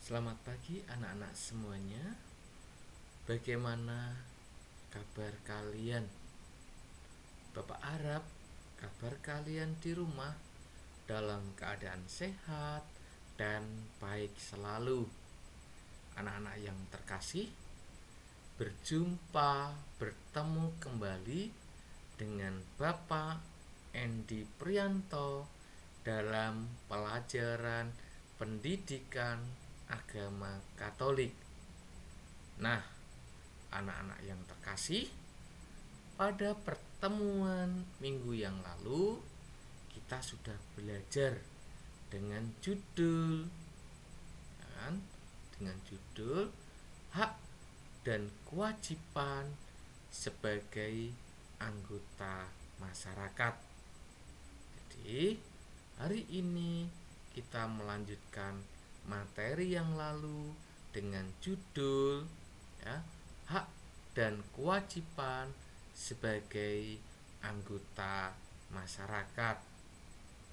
Selamat pagi anak-anak semuanya. Bagaimana kabar kalian? Bapak harap kabar kalian di rumah dalam keadaan sehat dan baik selalu. Anak-anak yang terkasih, bertemu kembali dengan Bapak Endi Prianto dalam pelajaran pendidikan agama Katolik. Nah, anak-anak yang terkasih, pada pertemuan minggu yang lalu kita sudah belajar dengan judul hak dan kewajiban sebagai anggota masyarakat. Jadi, hari ini kita melanjutkan materi yang lalu dengan judul hak dan kewajiban sebagai anggota masyarakat.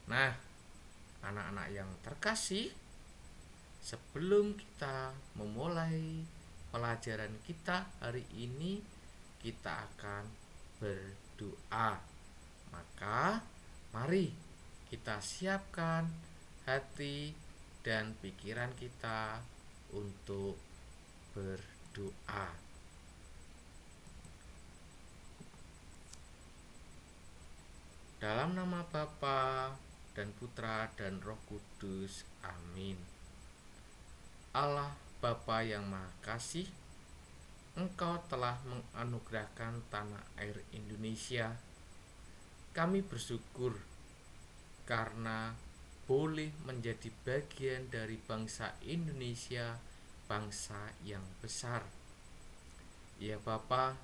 Nah, anak-anak yang terkasih, sebelum kita memulai pelajaran kita hari ini, kita akan berdoa. Maka, mari kita siapkan hati dan pikiran kita untuk berdoa. Dalam nama Bapa dan Putra dan Roh Kudus. Amin. Allah Bapa yang Maha Kasih, Engkau telah menganugerahkan tanah air Indonesia. Kami bersyukur karena boleh menjadi bagian dari bangsa Indonesia, bangsa yang besar. Ya Bapa,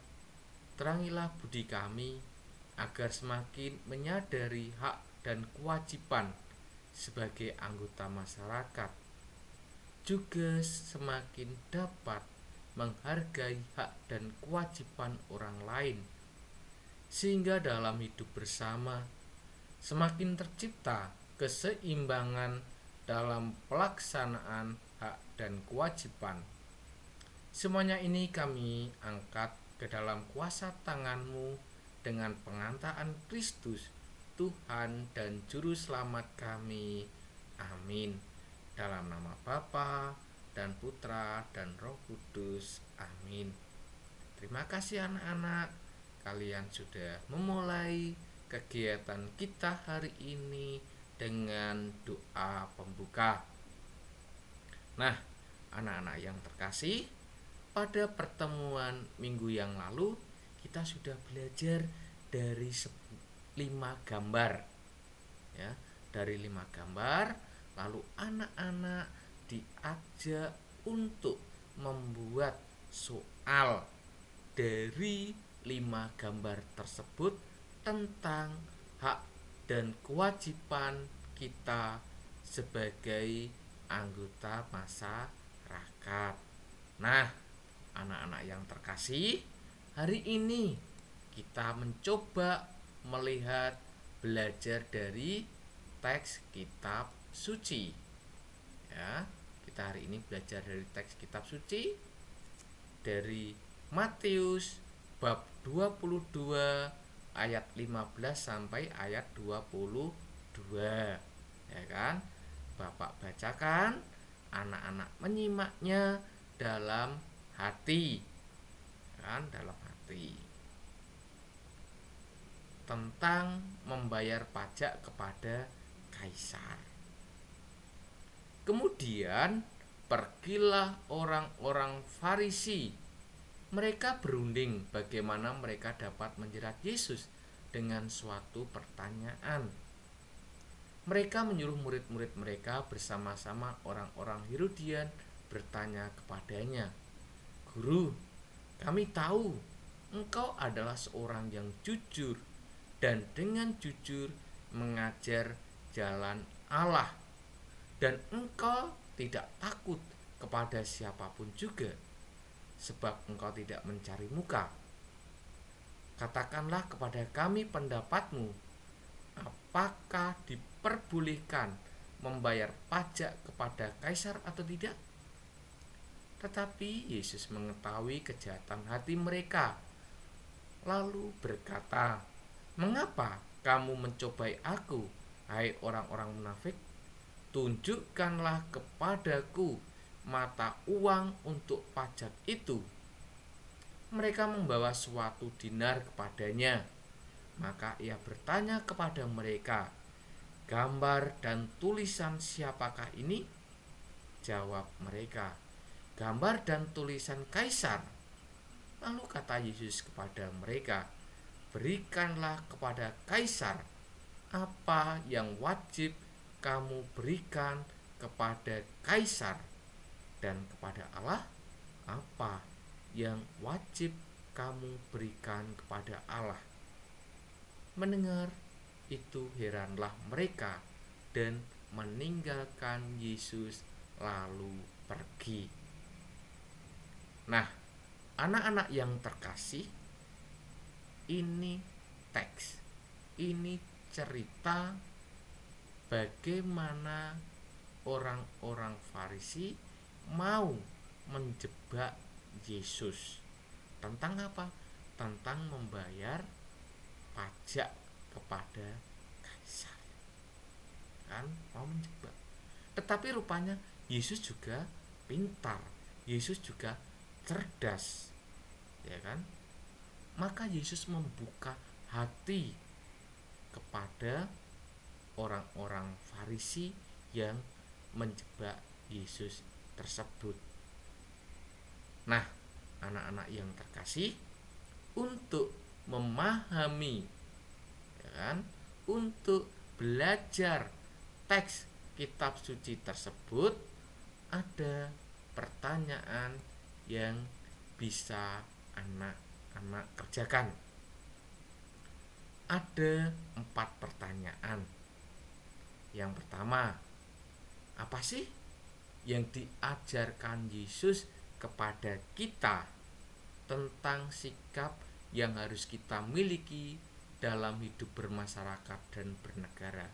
terangilah budi kami agar semakin menyadari hak dan kewajiban sebagai anggota masyarakat, juga semakin dapat menghargai hak dan kewajiban orang lain, sehingga dalam hidup bersama semakin tercipta keseimbangan dalam pelaksanaan hak dan kewajiban. Semuanya ini kami angkat ke dalam kuasa tangan-Mu dengan pengantaran Kristus, Tuhan dan Juru Selamat kami. Amin. Dalam nama Bapa dan Putra dan Roh Kudus. Amin. Terima kasih anak-anak, kalian sudah memulai kegiatan kita hari ini dengan doa pembuka. Nah, anak-anak yang terkasih, pada pertemuan minggu yang lalu kita sudah belajar dari 5 gambar. Ya, dari 5 gambar, lalu anak-anak diajak untuk membuat soal dari 5 gambar tersebut tentang hak dan kewajiban kita sebagai anggota masyarakat. Nah, anak-anak yang terkasih, hari ini kita mencoba melihat belajar dari teks kitab suci. Ya, kita hari ini belajar dari teks kitab suci dari Matius bab 22 ayat 15 sampai ayat 22. Ya kan? Bapak bacakan, anak-anak menyimaknya dalam hati. Kan, dalam hati. Tentang membayar pajak kepada kaisar. Kemudian pergilah orang-orang Farisi. Mereka berunding bagaimana mereka dapat menjerat Yesus dengan suatu pertanyaan. Mereka menyuruh murid-murid mereka bersama-sama orang-orang Herodian bertanya kepadanya, "Guru, kami tahu Engkau adalah seorang yang jujur dan dengan jujur mengajar jalan Allah, dan Engkau tidak takut kepada siapapun juga, sebab Engkau tidak mencari muka. Katakanlah kepada kami pendapatmu, apakah diperbolehkan membayar pajak kepada kaisar atau tidak?" Tetapi Yesus mengetahui kejahatan hati mereka, lalu berkata, "Mengapa kamu mencobai aku, hai orang-orang munafik? Tunjukkanlah kepadaku mata uang untuk pajak itu." Mereka membawa suatu dinar kepadanya. Maka ia bertanya kepada mereka, "Gambar dan tulisan siapakah ini?" Jawab mereka, "Gambar dan tulisan Kaisar." Lalu kata Yesus kepada mereka, "Berikanlah kepada Kaisar apa yang wajib kamu berikan kepada Kaisar, dan kepada Allah apa yang wajib kamu berikan kepada Allah." Mendengar itu heranlah mereka dan meninggalkan Yesus lalu pergi. Nah, anak-anak yang terkasih, ini teks, ini cerita bagaimana orang-orang Farisi mau menjebak Yesus. Tentang apa? Tentang membayar pajak kepada kaisar. Kan mau menjebak. Tetapi rupanya Yesus juga pintar. Yesus juga cerdas. Ya kan? Maka Yesus membuka hati kepada orang-orang Farisi yang menjebak Yesus tersebut. Nah, anak-anak yang terkasih, untuk memahami, ya kan, untuk belajar teks kitab suci tersebut, ada pertanyaan yang bisa anak-anak kerjakan. Ada 4 pertanyaan. Yang pertama, apa sih yang diajarkan Yesus kepada kita tentang sikap yang harus kita miliki dalam hidup bermasyarakat dan bernegara?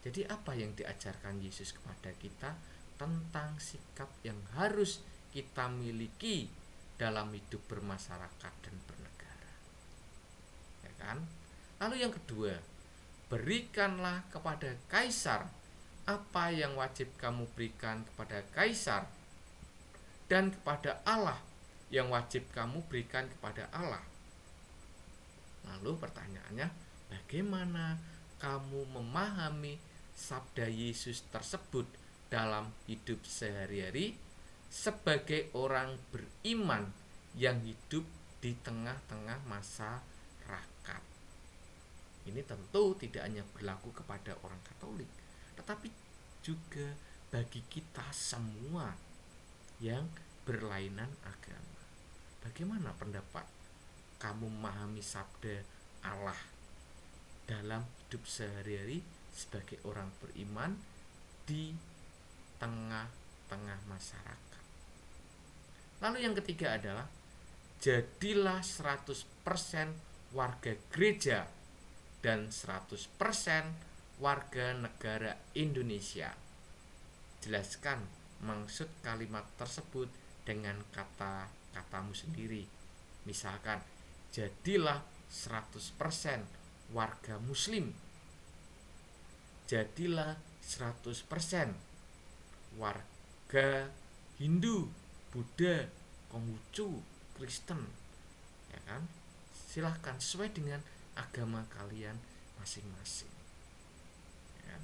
Jadi apa yang diajarkan Yesus kepada kita tentang sikap yang harus kita miliki dalam hidup bermasyarakat dan bernegara? Ya kan? Lalu yang kedua, berikanlah kepada Kaisar apa yang wajib kamu berikan kepada Kaisar, dan kepada Allah yang wajib kamu berikan kepada Allah. Lalu pertanyaannya, bagaimana kamu memahami sabda Yesus tersebut dalam hidup sehari-hari sebagai orang beriman yang hidup di tengah-tengah masyarakat? Ini tentu tidak hanya berlaku kepada orang Katolik, tetapi juga bagi kita semua yang berlainan agama. Bagaimana pendapat kamu memahami sabda Allah dalam hidup sehari-hari sebagai orang beriman di tengah-tengah masyarakat? Lalu yang ketiga adalah, jadilah 100% warga gereja dan 100% warga negara Indonesia. Jelaskan maksud kalimat tersebut dengan kata-katamu sendiri. Misalkan, jadilah 100% warga Muslim. Jadilah 100% warga Hindu, Buddha, Konghucu, Kristen. Ya kan? Silahkan sesuai dengan agama kalian masing-masing. Ya.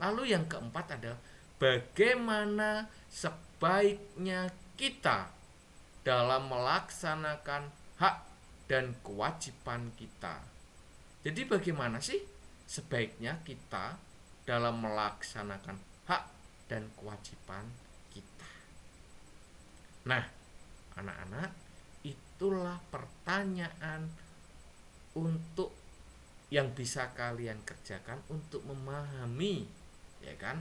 Lalu yang keempat adalah, bagaimana sebaiknya kita dalam melaksanakan hak dan kewajiban kita. Jadi bagaimana sih sebaiknya kita dalam melaksanakan hak dan kewajiban kita? Nah, anak-anak, itulah pertanyaan untuk yang bisa kalian kerjakan untuk memahami, ya kan,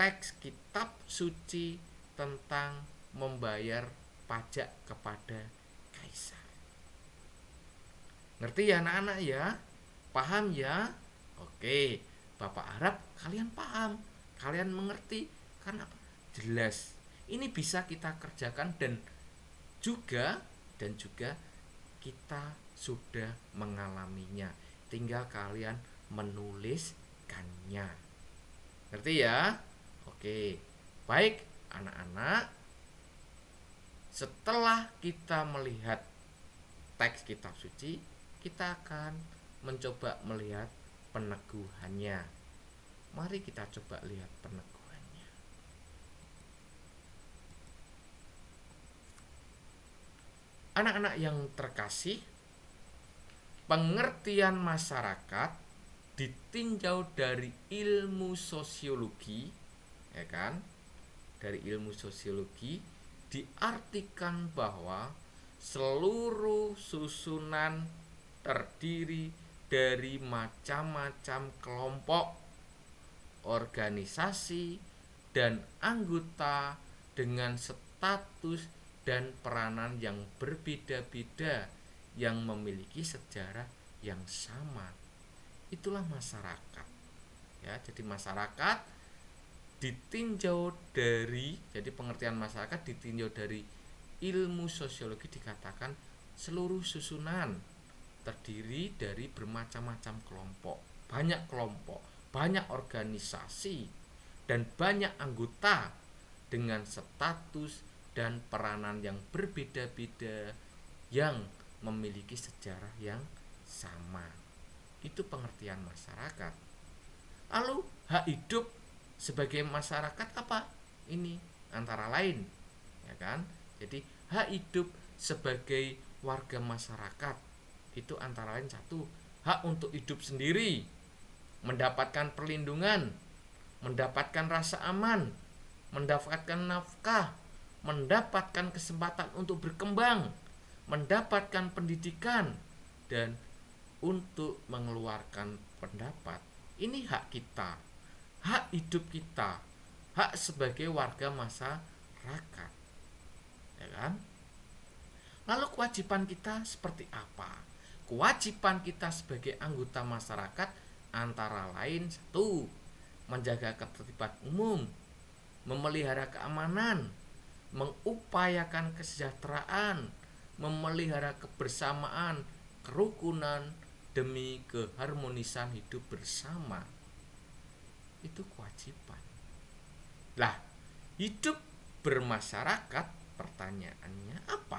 teks kitab suci tentang membayar pajak kepada kaisar. Ngerti ya anak-anak ya? Paham ya? Oke, Bapak harap kalian paham, kalian mengerti. Karena apa? Jelas, Ini bisa kita kerjakan juga dan juga kita sudah mengalaminya. Tinggal kalian menuliskannya. Ngerti ya? Oke. Baik, anak-anak. Setelah kita melihat teks kitab suci, kita akan mencoba melihat peneguhannya. Mari kita coba lihat peneguhannya. Anak-anak yang terkasih, pengertian masyarakat ditinjau dari ilmu sosiologi, ya kan? Dari ilmu sosiologi diartikan bahwa seluruh susunan terdiri dari macam-macam kelompok, organisasi, dan anggota dengan status dan peranan yang berbeda-beda yang memiliki sejarah yang sama. Itulah masyarakat. Ya, jadi masyarakat ditinjau dari, jadi pengertian masyarakat ditinjau dari ilmu sosiologi dikatakan seluruh susunan terdiri dari bermacam-macam kelompok, banyak organisasi, dan banyak anggota dengan status dan peranan yang berbeda-beda yang memiliki sejarah yang sama. Itu pengertian masyarakat. Lalu hak hidup sebagai masyarakat apa? Ini antara lain, ya kan? Jadi hak hidup sebagai warga masyarakat itu antara lain satu, hak untuk hidup sendiri, mendapatkan perlindungan, mendapatkan rasa aman, mendapatkan nafkah, mendapatkan kesempatan untuk berkembang, mendapatkan pendidikan, dan untuk mengeluarkan pendapat. Ini hak kita, hak hidup kita, hak sebagai warga masyarakat, ya kan? Lalu kewajiban kita seperti apa? Kewajiban kita sebagai anggota masyarakat antara lain satu, menjaga ketertiban umum, memelihara keamanan, mengupayakan kesejahteraan, memelihara kebersamaan, kerukunan demi keharmonisan hidup bersama. Itu kewajiban. Lah, hidup bermasyarakat, pertanyaannya apa?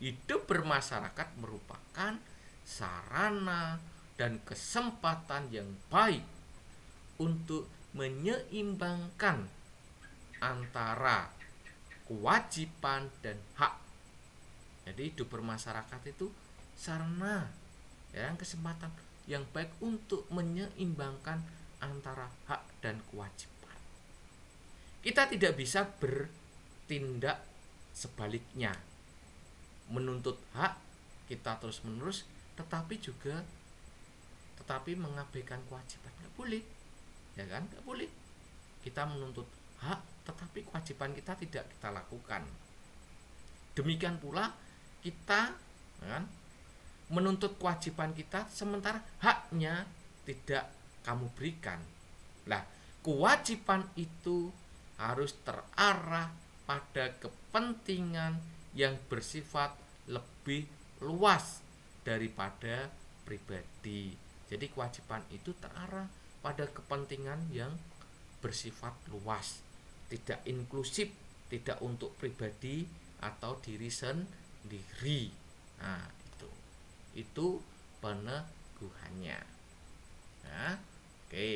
Hidup bermasyarakat merupakan sarana dan kesempatan yang baik untuk menyeimbangkan antara kewajiban dan hak. Jadi hidup bermasyarakat itu sarana, ya, kesempatan yang baik untuk menyeimbangkan antara hak dan kewajiban. Kita tidak bisa bertindak sebaliknya, menuntut hak kita terus-menerus tetapi mengabaikan kewajiban. Nggak boleh, ya kan? Nggak boleh. Kita menuntut hak tetapi kewajiban kita tidak kita lakukan. Demikian pula kita, ya kan, menuntut kewajiban kita sementara haknya tidak kamu berikan. Lah, kewajiban itu harus terarah pada kepentingan yang bersifat lebih luas daripada pribadi. Jadi kewajiban itu terarah pada kepentingan yang bersifat luas, tidak inklusif, tidak untuk pribadi atau diri sendiri. Nah, itu peneguhannya. Nah, oke.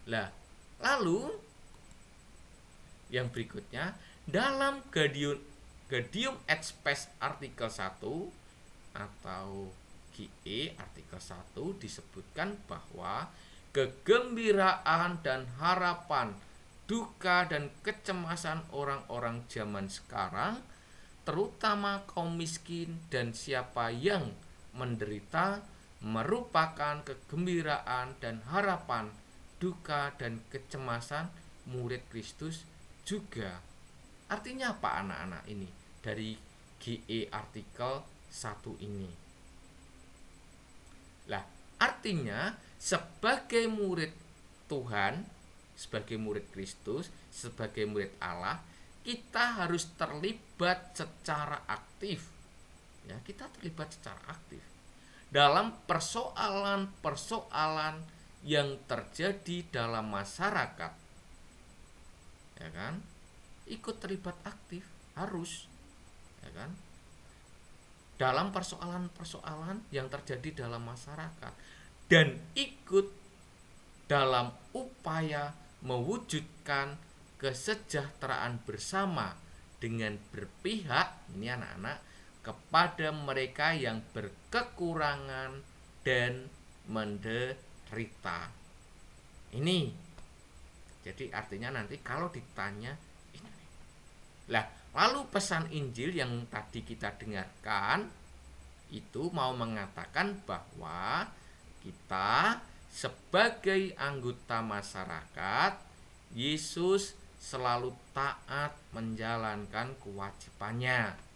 Lah, lalu yang berikutnya dalam Gaudium et Spes artikel 1 atau GE artikel 1 disebutkan bahwa kegembiraan dan harapan, duka dan kecemasan orang-orang zaman sekarang, terutama kaum miskin dan siapa yang menderita, merupakan kegembiraan dan harapan, duka dan kecemasan murid Kristus juga. Artinya apa anak-anak ini dari GE artikel 1 ini? Lah, artinya sebagai murid Tuhan, sebagai murid Kristus, sebagai murid Allah, kita harus terlibat secara aktif. Ya, kita terlibat secara aktif dalam persoalan-persoalan yang terjadi dalam masyarakat. Ya kan? Ikut terlibat aktif harus, ya kan? Dalam persoalan-persoalan yang terjadi dalam masyarakat dan ikut dalam upaya mewujudkan kesejahteraan bersama dengan berpihak, ini anak-anak, kepada mereka yang berkekurangan dan menderita. Ini jadi artinya nanti kalau ditanya ini. Lah, lalu pesan Injil yang tadi kita dengarkan itu mau mengatakan bahwa kita sebagai anggota masyarakat, Yesus selalu taat menjalankan kewajibannya.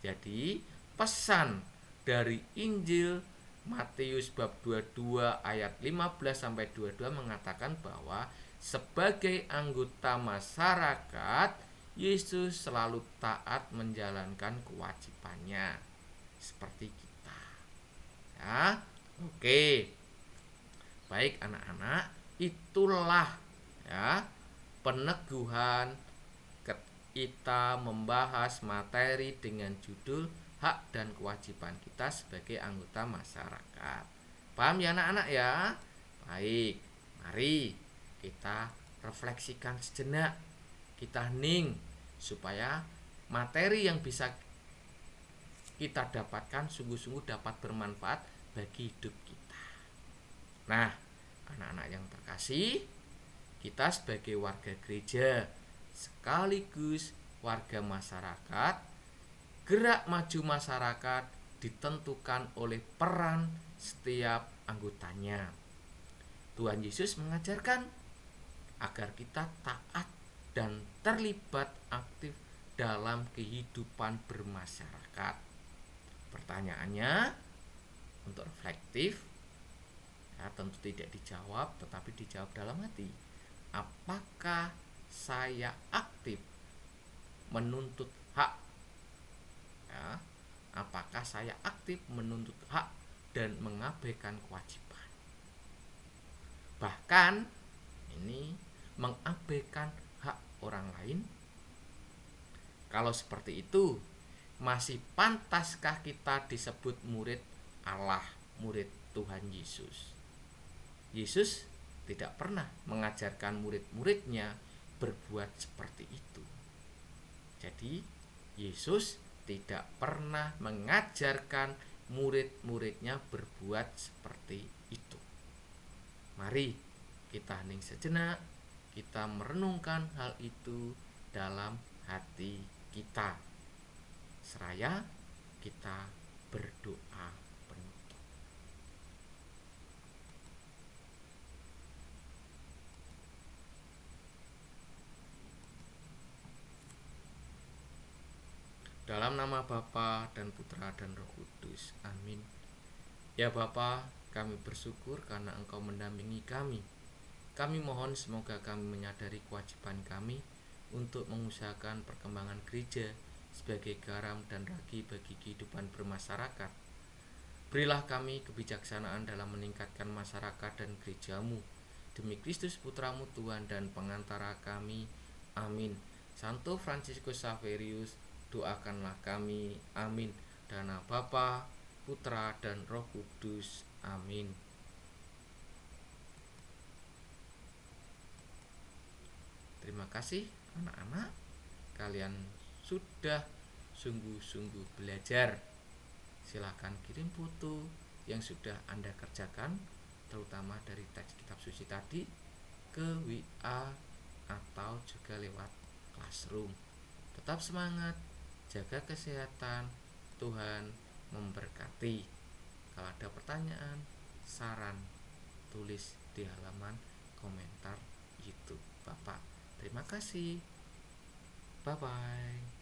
Jadi pesan dari Injil Matius bab 22 ayat 15 sampai 22 mengatakan bahwa sebagai anggota masyarakat, Yesus selalu taat menjalankan kewajibannya seperti kita. Ya, oke. Baik anak-anak, itulah ya peneguhan kita membahas materi dengan judul hak dan kewajiban kita sebagai anggota masyarakat. Paham ya anak-anak ya? Baik, mari kita refleksikan sejenak. Kita hening supaya materi yang bisa kita dapatkan sungguh-sungguh dapat bermanfaat bagi hidup kita. Nah, anak-anak yang terkasih, kita sebagai warga gereja sekaligus warga masyarakat, gerak maju masyarakat ditentukan oleh peran setiap anggotanya. Tuhan Yesus mengajarkan agar kita taat dan terlibat aktif dalam kehidupan bermasyarakat. Pertanyaannya untuk reflektif, ya, tentu tidak dijawab, tetapi dijawab dalam hati. Apakah saya aktif menuntut hak? Ya, apakah saya aktif menuntut hak dan mengabaikan kewajiban? Bahkan ini mengabaikan hak orang lain. Kalau seperti itu, masih pantaskah kita disebut murid Allah, murid Tuhan Yesus? Yesus tidak pernah mengajarkan murid-muridnya berbuat seperti itu. Jadi Yesus tidak pernah mengajarkan murid-muridnya berbuat seperti itu. Mari kita hening sejenak, kita merenungkan hal itu dalam hati kita. Seraya kita berdoa penutup. Dalam nama Bapa dan Putra dan Roh Kudus. Amin. Ya Bapa, kami bersyukur karena Engkau mendampingi kami. Kami mohon semoga kami menyadari kewajiban kami untuk mengusahakan perkembangan gereja sebagai garam dan ragi bagi kehidupan bermasyarakat. Berilah kami kebijaksanaan dalam meningkatkan masyarakat dan gerejamu. Demi Kristus Putramu Tuhan dan pengantara kami. Amin. Santo Fransiskus Xaverius, doakanlah kami. Amin. Dana Bapa, Putra dan Roh Kudus. Amin. Terima kasih anak-anak, kalian sudah sungguh-sungguh belajar. Silakan kirim foto yang sudah Anda kerjakan, terutama dari teks kitab suci tadi, ke WA atau juga lewat Classroom. Tetap semangat, jaga kesehatan, Tuhan memberkati. Kalau ada pertanyaan, saran, tulis di halaman komentar YouTube Bapak. Terima kasih. Bye-bye.